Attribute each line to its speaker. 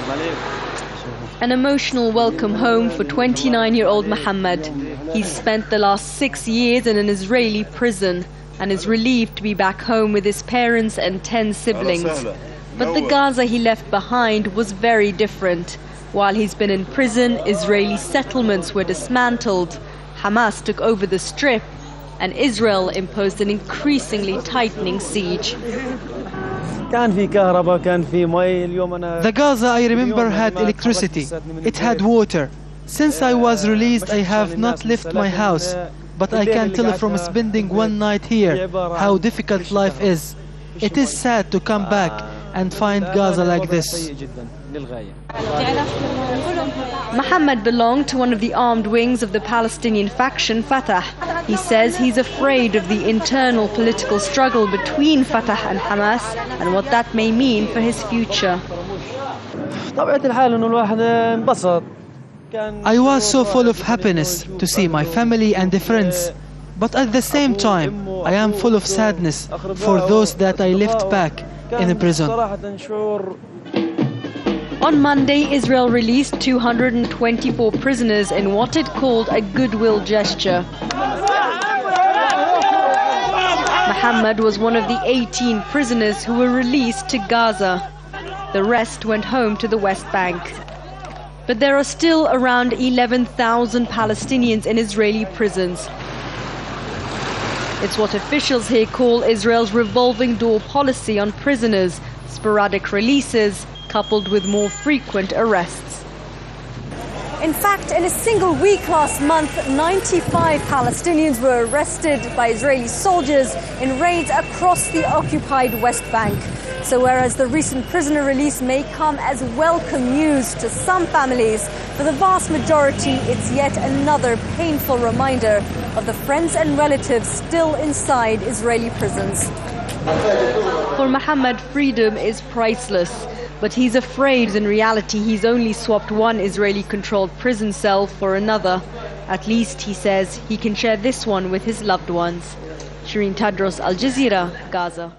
Speaker 1: An emotional welcome home for 29-year-old Mohammed. He's spent the last 6 years in an Israeli prison and is relieved to be back home with his parents and 10 siblings. But the Gaza he left behind was very different. While he's been in prison, Israeli settlements were dismantled, Hamas took over the Strip, and Israel imposed an increasingly tightening siege.
Speaker 2: The Gaza I remember had electricity, it had water. Since I was released I have not left my house, but I can tell from spending one night here how difficult life is. It is sad to come back and find Gaza like this.
Speaker 1: Mohammed belonged to one of the armed wings of the Palestinian faction Fatah. He says he's afraid of the internal political struggle between Fatah and Hamas and what that may mean for his future.
Speaker 2: I was so full of happiness to see my family and the friends, but at the same time I am full of sadness for those that I left back in a prison.
Speaker 1: On Monday, Israel released 224 prisoners in what it called a goodwill gesture. Mohammed was one of the 18 prisoners who were released to Gaza. The rest went home to the West Bank. But there are still around 11,000 Palestinians in Israeli prisons. It's what officials here call Israel's revolving door policy on prisoners, sporadic releases, coupled with more frequent arrests. In fact, in a single week last month, 95 Palestinians were arrested by Israeli soldiers in raids across the occupied West Bank. So whereas the recent prisoner release may come as welcome news to some families, for the vast majority it's yet another painful reminder of the friends and relatives still inside Israeli prisons. For Mohammed, freedom is priceless. But he's afraid in reality he's only swapped one Israeli-controlled prison cell for another. At least, he says, he can share this one with his loved ones. Sherine, Tadros, Al Jazeera, Gaza.